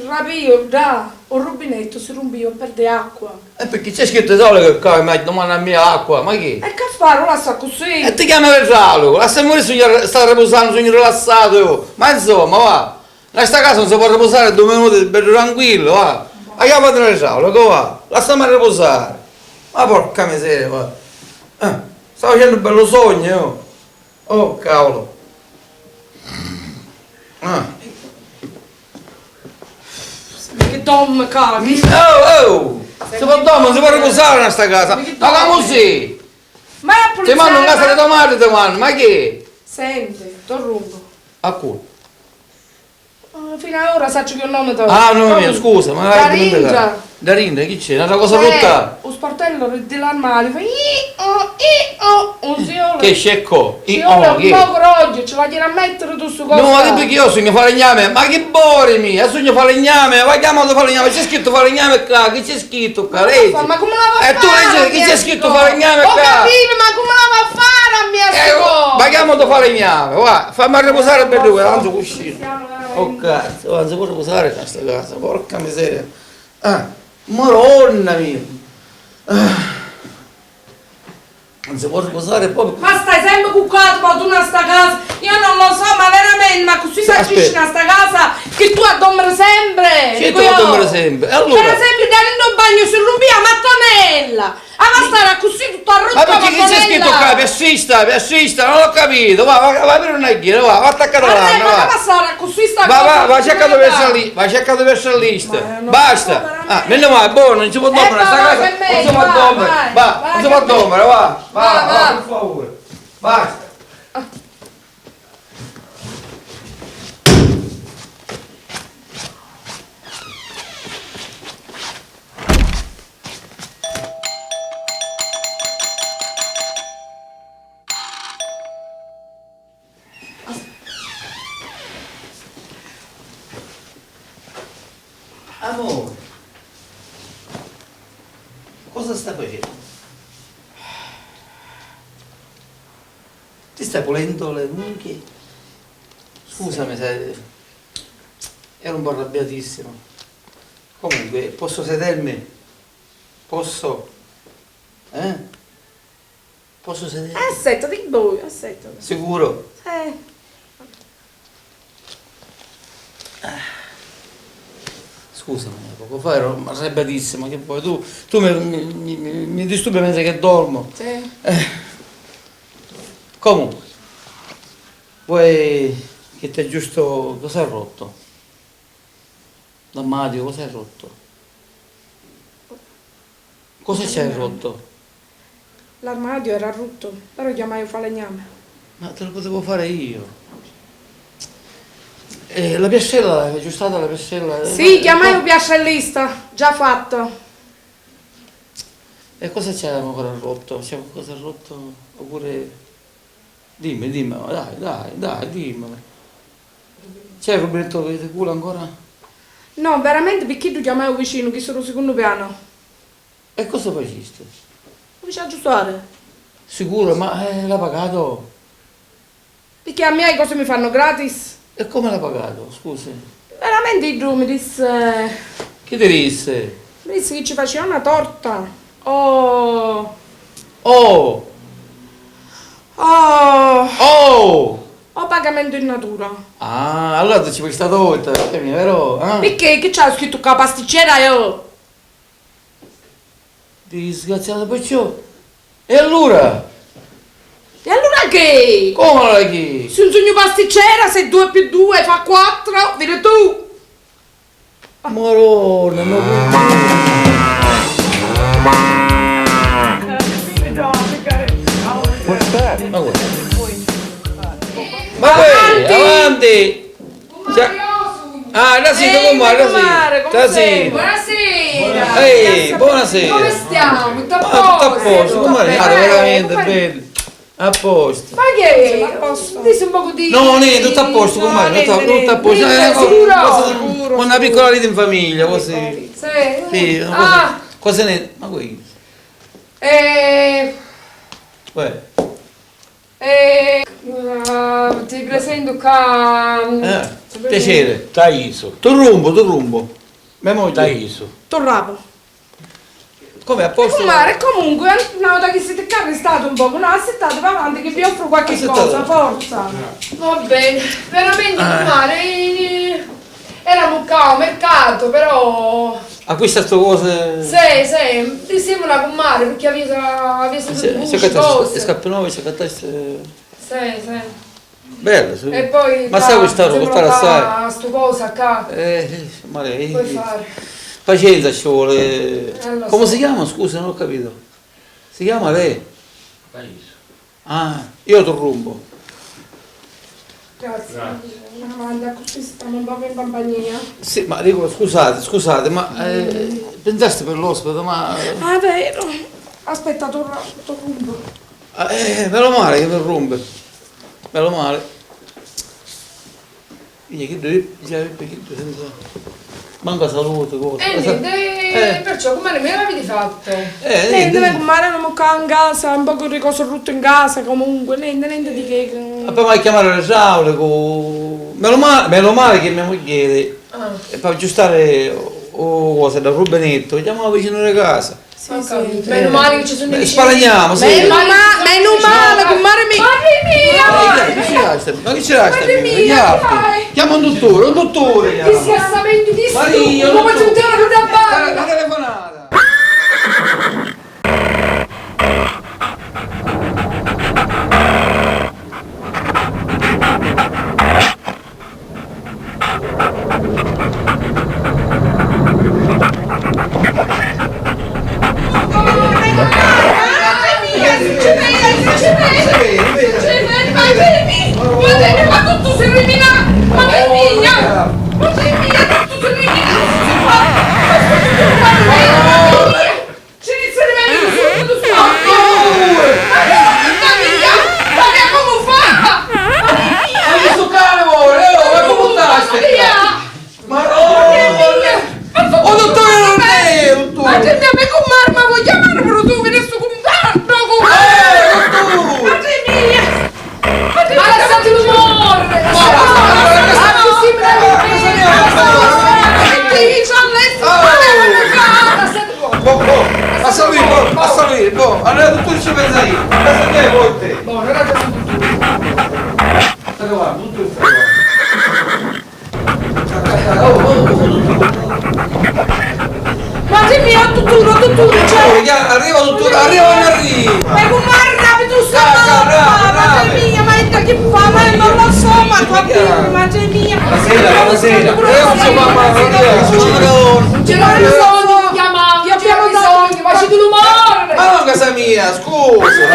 si rapio, da, un rubinetto si rumbio e perde acqua. E perché c'è scritto solo che qua mi domanda a mia acqua, ma che? E che fare, la sta così? E ti chiama il giallo, lascia morire, sta riposando, sogno rilassato, ma insomma, va. In sta casa non si può riposare 2 minuti, bello tranquillo, va. La chiamata del giallo, che va? Lasciami riposare. Ma porca miseria, va. Stavo facendo un bello sogno, oh. Oh, cavolo. Che Tom caghi. Oh! Si può dormire, non si può riposare in sta casa. Ma così? Ma è Ti mando in casa di tomate, ti mando, ma che? Senti, torrubo. A culo. Fino ad ora saccio che il nome tu. Ah, no, mio, scusa, ma Da Ringia. Da Ringia, chi c'è? Una cosa rotta? Un sportello dell'armadio fa un siolo. Che scecco? Siolo, un po' oggi, ce la chiedi a mettere tu su cosa? No, ma che perché io sogno falegname? Ma che borimi? Io sogno falegname, ma chiamato falegname, c'è scritto falegname qua, che c'è scritto qua? Leggi. Ma come la va a fare? E tu leggi che c'è scritto falegname Ho qua? capito, ma come la va a fare a mia scuola? Ma chiamato falegname, va, fammi riposare per lui, tanto uscire. Oh cazzo, non si può riposare in questa casa, porca miseria. Maronna mia. Non si può riposare proprio. Ma stai sempre cuccato, ma tu in sta casa? Io non lo so, ma veramente, ma così si agisce in sta casa che tu a dormire sempre? Sì, tu a dormire sempre. E allora? Per esempio, dentro il bagno si rubia mattonella. Ma stare così tutta rotta. Ma perché che c'è scritto qua? Persista, non l'ho capito. Va a aprire una ghiera, va attaccare la lana, ma come stare così sta cosa? Va cercato verso la lista. Basta. Meno male, buono, non si può dormire in sta casa. Non si può dormire. Va, non si può dormire, va, per favore. Basta. Amore, cosa stai facendo? Ti stai pulendo le unghie? Scusami se ero un po' arrabbiatissimo. Comunque, posso sedermi? Posso? Posso sedermi? Aspetta, di voi, aspetta. Sicuro? Scusami, poco fa ero arrabbiatissimo, che poi tu mi disturbi mentre che dormo. Sì. Comunque, vuoi che ti aggiusto cosa hai rotto? L'armadio, cosa hai rotto? Cosa ci hai rotto? L'armadio era rotto, però chiamai un falegname. Ma te lo potevo fare io. La piascella, l'hai aggiustata la piascella? Sì, chiamai un piastrellista, già fatto. E cosa c'è ancora rotto? C'è qualcosa rotto? Oppure... Dimmi, dai, dimmi. C'è il rubinetto di culo ancora? No, veramente perché tu chiamai un vicino che sono al secondo piano? E cosa faciste? Lo feci aggiustare. Sicuro, ma l'ha pagato? Perché a me le cose mi fanno gratis. E come l'ha pagato? Scusi. Veramente il mi disse... Chi ti disse? Mi disse che ci faceva una torta. Oh... Oh! Oh... Oh! Ho pagamento in natura. Ah, allora tu ci puoi stare volta, vero? Perché? Che c'ha scritto che la pasticcera io? Disgraziato perciò. E allora? E allora che? Come la chi? Se un sogno pasticcera, se 2 più 2 fa 4, vedi tu! Maronna, ma guarda. Ma Avanti! avanti! Da sì, da sì. Buonasera! Ehi, buonasera! Come stiamo? Tutto a Tutto a posto, Tutto come bene? veramente bello. A posto. Ma che? A posto? Dici un po' di... No, niente, tutto a posto, come tutto a posto. Sicuro? Una piccola lite in famiglia, così. Sì? Sì, Ah! cosa ne... Ma qui? Ti presento qua... Piacere. Taiso. Tu rumbo. Mia moglie. Taiso. Torrapo. Come a posto? Mare, comunque, una volta che siete qua restate un po', no, aspettate va avanti che vi offro qualche cosa, forza. Va bene, veramente mare, eravamo qua al mercato, però... Acquista sto cose. Sì, ti sembra con mare perché avete Se scappi nuovi, se cattaste. Sì. Bello, sì. E poi... Ma sai quest'anno, costare assai. Sto cosa qua. Male. Puoi fare. Pazienza ci vuole. Lo Come so. si chiama? Scusa, non ho capito. Si chiama lei? Taiso. Ah, io ti rumbo. Grazie. Avanti, così stiamo un po' in compagnia. Sì, ma dico, scusate, ma pensaste per l'ospite, ma. Ah, vero. Aspetta, torrumbo. Meno male che mi rompe. Meno male. Che devi senza. Manca salute, cosa. Perciò come me l'avete fatto? Niente. Niente, come non mi in casa, un po' di cose rotte in casa, comunque, niente di che. Ma poi vai a chiamare le Giaule, meno male che mia moglie e poi aggiustare cose da rubinetto, chiamiamo vicino di casa. Sì. Meno male che ci sono i vicini. Sparagliamo, sì. Meno male, con mare mia! Ma che ce l'hai sta? Chiama un dottore. Disgassamento di Maria, stupido, come tutti la barba! La telefonata. Ma tutto si rimina! Ma è mia! Ma è mia! Tutto si rimina! Ci inizia a rimanere subito su! Mamma mia! Ma come fa? Ma che sto cane vuole? Ma come stai? Ma no! Oh dottore non è! Ma gente a me con marma vuoi chiamare però tu vieni su con tanto con Dottore! Ma lasciate l'umore! A salire, boh, allora dottore ci pensa io, adesso che vuoi te? Sta cavando, tutto il Ma che mia, dottore, cioè! Arriva dottore, arriva. Ma come arrabi tu ma che mia, ma che fa? Ma non lo so, ma tua figlia, ma che mia! Buonasera. Abbiamo bisogno, ma c'è l'umore! Ma non casa mia, scusa.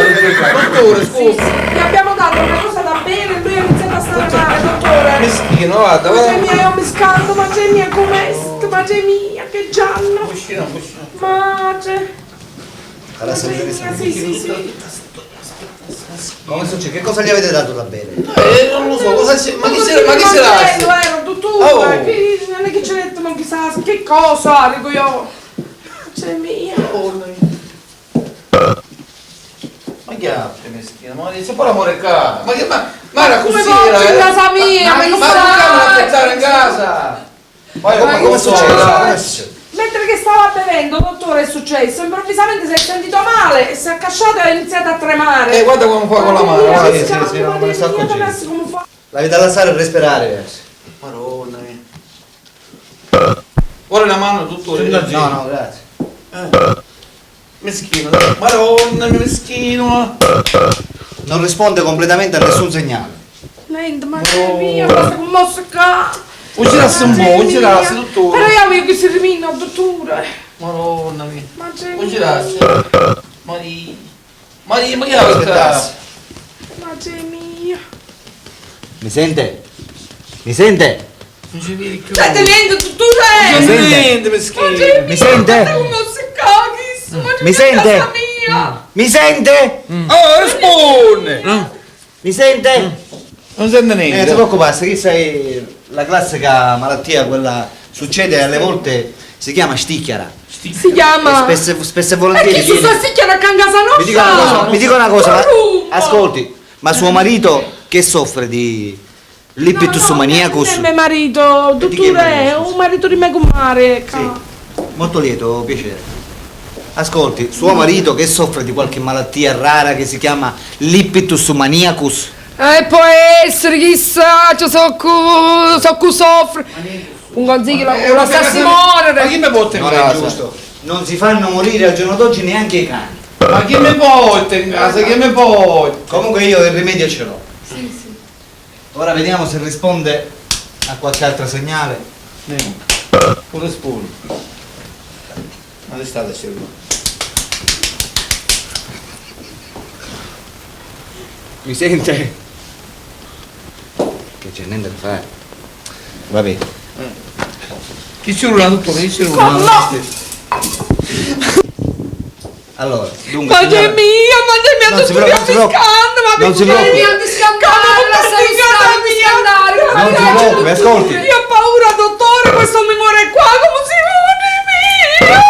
Dottore, scusa. Gli abbiamo dato una cosa da bere e lui ha iniziato a stare male, dottore! Mischino, guarda, Ma c'è mia, io mi scaldo, ma c'è mia com'è? Ma c'è mia, che giallo! Ma c'è... Alla salute. Sì. Come succede? Che cosa gli avete dato da bere? Non lo so, cosa c'è? Ma chi se l'ha? Ero dottore, Oh. non è che c'è detto, non chissà che cosa, dico io. C'è mia. Ma che ha, meschina? Ma c'è poi l'amore qua. Ma era così, Come porti in casa mia? Ma che non fa? aspettare in casa. Poi Come come succede? Come succede? Mentre che stava bevendo, dottore, è successo. Improvvisamente si è sentito male, si è accasciato e ha iniziato a tremare. Guarda come fa con la mano. Madonna Guarda. mia, sì, non me ne sto accorgendo. adesso come fa? L'avete alzare e respirare. Madonna mia. Vuole la mano, dottore? No, grazie. Meschino. Madonna mia, meschino. Non risponde completamente a nessun segnale. Niente, ma che mia, questa commossa qua. Ugirasse un po', ugirasse, dottore. Però io voglio che si rimina, dottore. Madonna mia. Ma c'è Ugirasse. mia. Maria, ma che ha Aspettate. Ma c'è mia. Mi sente? Mi sente? non ci vedi più. Stai tenendo dottore. Mi sente? Niente, meschino. Mi sente? Mi sente? Mi sente? Oh, risponde. Mi sente? Non sente Non ti niente. preoccupare, che sai la classica malattia, quella succede alle volte, si chiama sticchiara. Si chiama. E spesso e E volentieri chi su viene- sta sticchiera a casa nostra? Mi dica una cosa, Ruba. ascolti, ma suo marito che soffre di L'Ippitus maniacus. Non è mio marito, Di chi è dottore, è marito? un marito di mia comare. Sì, molto lieto, piacere. Ascolti, suo marito che soffre di qualche malattia rara che si chiama l'Ippitus maniacus. Può essere, chissà, so che soffre. Un consiglio, lo sta si Ma chi muore. mi porta in Non è casa? giusto. Non si fanno morire al giorno d'oggi neanche i cani. Ma chi mi porta in casa? Chi mi porta? Comunque io il rimedio ce l'ho. Sì, sì. Ora vediamo se risponde a qualche altro segnale. Pure spuro. Ma dove state scendo? Mi sente? Che c'è niente da fare. Va bene. Chi ci rulla tutto? Chi ci rulla? Come no? Allora, dunque, Madre signora- mia, Non si dottore, preoccupi, mi scanda, ma non si mi preoccupi. di scandare, la stai scandare. Non si preoccupi, ascolti. Io ho paura, dottore, questo mi muore qua, come si muore via?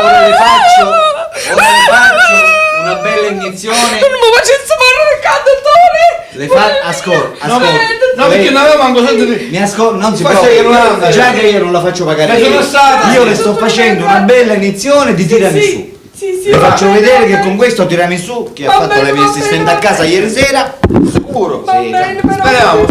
Ora le faccio una bella iniezione. Non mi facesse morire qua, dottore. Ascolta, No, ascolta. perché non avevo manco sento di... Mi ascolta, non si Faccia preoccupi. che non anda. Già che io non la faccio pagare. Ma sono stata. Io le sto facendo una bella iniezione di tiramisù. Sì, Le faccio vedere che con questo tiramisù che ha Va fatto bene, la mia va assistente bene, a casa ieri sera. Sicuro? Va bene, però. Speriamo.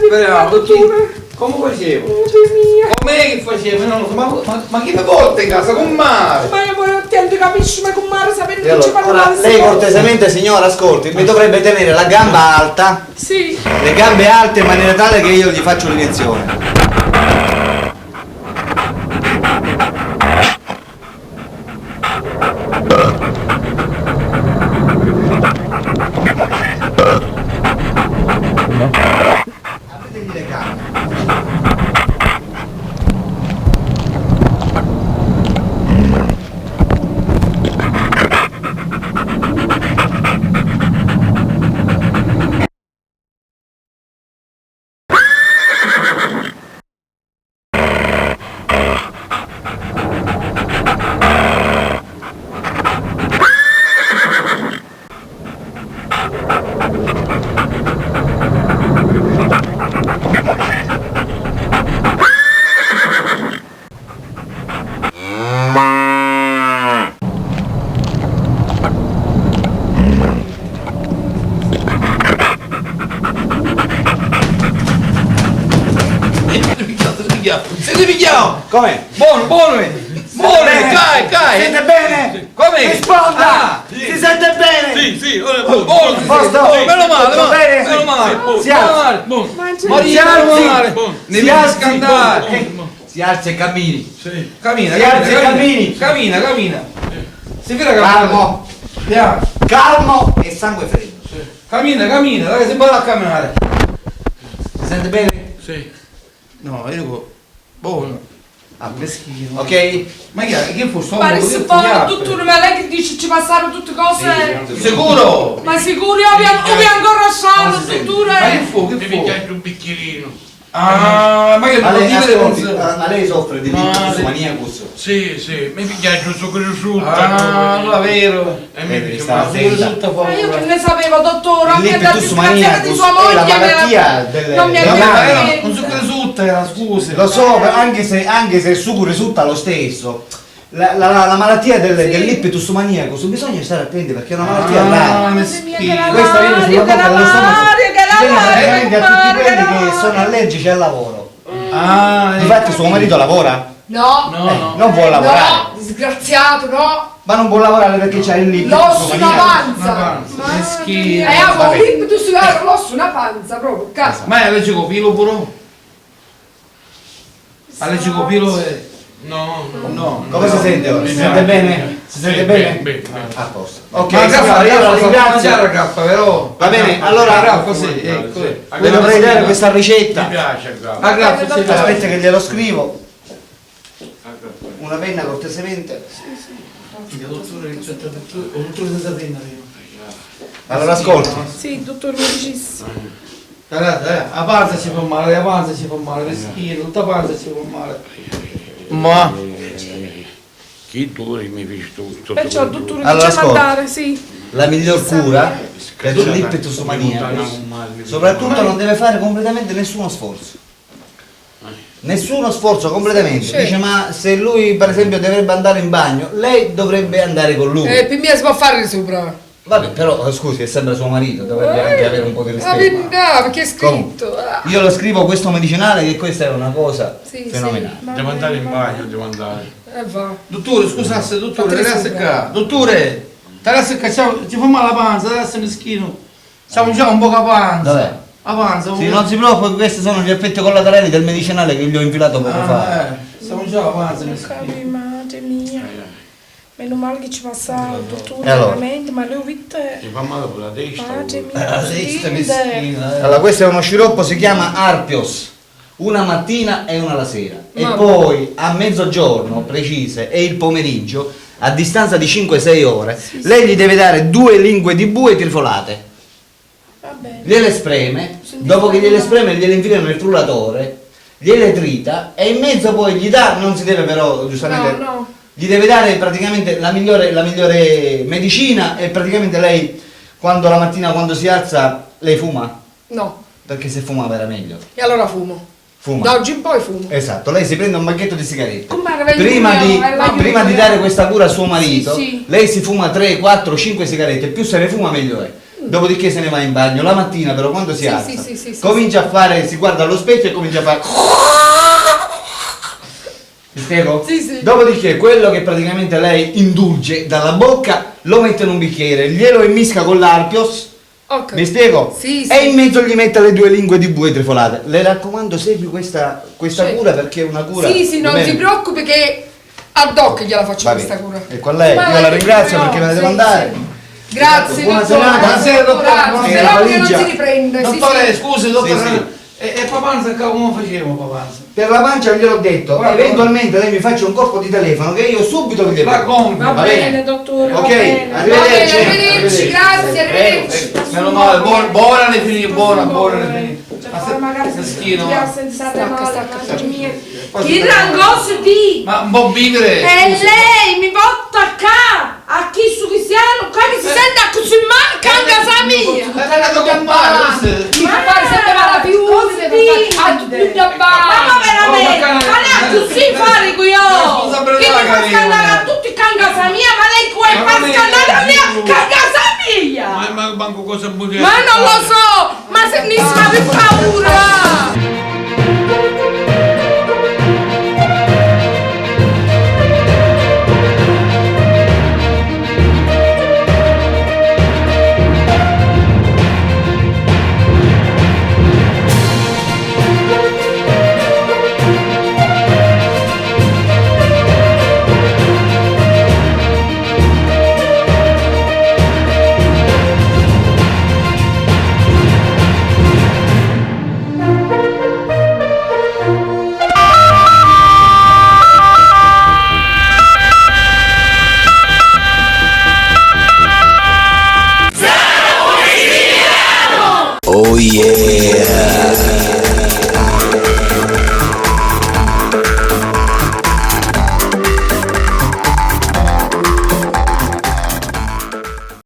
Speriamo, dottore. Come facevo? Madre mia. Com'è che facevo? Non lo so, ma chi mi porta in casa? Con mare? Ma io poi attento, capisci, ma con mare sapendo E che ci allora, fanno ora, male. lei cortesemente signora ascolti, mi dovrebbe tenere la gamba alta, Sì. le gambe alte in maniera tale che io gli faccio l'iniezione. Apritegli le gambe. Siete pigliato! Com'è? Buono! Cai! Sente bene? Come? Risponda! Si sente bene? Sì, Buono! Posto? Meno male! Tutto bene? Meno male! Si alza. Maria, meno male! Ne Si devi alzi. scandare! Si alza e cammini. Cammina! Si alza e cammini. Cammina! Si vede che Calmo. Piano! Calmo e sangue freddo. Cammina! Dai che si può a camminare! Si sente bene? sì. No, io dico... Buono! Ah, Meschino! ok? Ma che fu sto Pare se poi dottore, ma lei che dice ci passare tutte cose. Sicuro? Ma sicuro io vi ancora sanno, Ma che dottore. fu? Mi piace un bicchierino. Ah, ma che Ma non lei, dire ascolti, con... ma lei soffre di Ma- lipidus maniacus? Sì, mi piace un succo di frutta. Ah, non è vero! E mi Devi piace stare molto. attenta. Tutta Ma io che paura! ne sapevo, dottore, a Il me da lipidus disgraziata di maniacus sua è moglie la mi malattia delle... non mi ha delle detto mani. niente. Un zucchero risulta, scusi! Lo so, anche se il sugo risulta lo stesso. La malattia dell'ippitus maniacus bisogna stare attenti perché è una malattia rara. meschino! Questa viene sulla bocca dello stomaco. che la Viene praticamente a tutti quelli Mario. che sono allergici al lavoro. Ah, Infatti suo marito lavora? No, Non vuole lavorare. no, disgraziato, no. Ma non può lavorare perché c'ha il lipidus L'osso, una maniacus. panza. meschino! E avevo Vabbè. l'iptus, l'osso, una panza, proprio, cazzo. Ma è allergico pilo pure? Allergico pilo è... No, No! Come si sente ora? Si sente bene? Si sente bene? bene. A posto. Ok, Ma signora, io la mangiare ringrazio. la grappa, però... Va bene, La allora grappa, sì, ecco. le dovrei dare questa Mi ricetta. piace, bravo. La grappa, sì, Aspetta che glielo scrivo. Una penna cortesemente. Allora ascolti. Sì, dottor medicissimo. Guardate, la panza ci fa male, meschino, tutta la panza ci fa male. Ma... Chi tu mi hai visto? Perciò, dottore, Allora, diciamo ascolta. andare, sì. la miglior cura per un l'impetus maniacus, soprattutto non deve fare completamente nessuno sforzo. Nessuno sforzo completamente. Sì. Dice, ma se lui per esempio dovrebbe andare in bagno, lei dovrebbe andare con lui. Per me si può fare di sopra. Vabbè, però scusi, è sempre suo marito, dovrebbe anche avere un po' di rispetto. No, perché è scritto. Io lo scrivo questo medicinale che questa è una cosa Sì, fenomenale. sì. Devo andare in bagno, devo andare. Va. Dottore, scusasse, dottore, Fate ragazzi sopra. qua. Dottore, ragazzi qua, ci fa male la panza, ragazzi meschino. Siamo già un po' a panza. Dov'è? A panza. Sì, non si preoccupi, questi sono gli effetti collaterali del medicinale che gli ho infilato poco fa. Siamo già a panza Non meschino. capi, madre mia. Meno male che ci passa il dottore, E allora? veramente, ma le ho viste. Mi fa male per la testa. Madre mia, Questa stinde. meschina. Allora, questo è uno sciroppo, si chiama Arpios, una mattina e una la sera. E Mamma. poi a mezzogiorno precise e il pomeriggio, a distanza di 5-6 ore, lei gli deve dare 2 lingue di bue trifolate. Va bene. Gliele spreme, Senti, dopo che gliele no. spreme gliele infila nel frullatore, gliele trita e in mezzo poi gli dà, non si deve però giustamente, No. gli deve dare praticamente la migliore medicina e praticamente lei quando la mattina quando si alza lei fuma, No. perché se fumava era meglio. E allora fumo. Fuma. Da oggi in poi fumo. Esatto, lei si prende un banchetto di sigarette. Come vedi Prima il di, mio, è l'aiuto, prima di dare questa cura a suo marito, Sì, sì. lei si fuma 3, 4, 5 sigarette, più se ne fuma meglio è. Dopodiché se ne va in bagno, la mattina però quando si Sì, alza, sì, comincia a fare, si guarda allo specchio e comincia a fare... Mi spiego? Sì, sì. Dopodiché quello che praticamente lei indulge dalla bocca lo mette in un bicchiere, glielo immisca con l'Arpios, Ok. mi spiego? Sì, sì. E in mezzo gli mette le 2 lingue di bue trifolate. Le raccomando, segui questa Sì. cura perché è una cura... Sì, non Va bene? ti preoccupi che ad hoc gliela faccio Va questa bene. cura. E con lei, Ma io la che ringrazio no, perché me ne devo sì, andare. sì. Grazie, Buona dottore. serata. Buonasera, dottore. Grazie. Buonasera. Speriamo che non Valigia. si riprende. sì, Dottore, sì. scusi, dottore. Sì, sì. E papanza come facciamo papanza? Per la pancia gliel'ho detto, Guarda, eventualmente lei mi faccia un colpo di telefono che io subito vi devo. La compra. Va Va bene. bene, dottore. Ok, va bene. arrivederci. Va bene, arrivederci, grazie, arrivederci. Meno male, buona ne finì, buona ne finì. Cioè, magari se Meschino. ti ha sensato male, stacca. madre mia. Poi Chi si- rangoso di? Ma un po' vivere. E lei mi va attaccare a chi su cristiano, qua che si sente a così male, che anche sa mia. È andato con male, questo. Mi fa fare sempre male più, a tutti da ma veramente, ma lei ha così fare qui io. Chi mi fa scandare a tutti che anche sa mia, ma lei può Ma far non è- scandare a mia, che anche sa mia. Ma manco cosa buona. Ma non lo so, ma se mi fa più paura.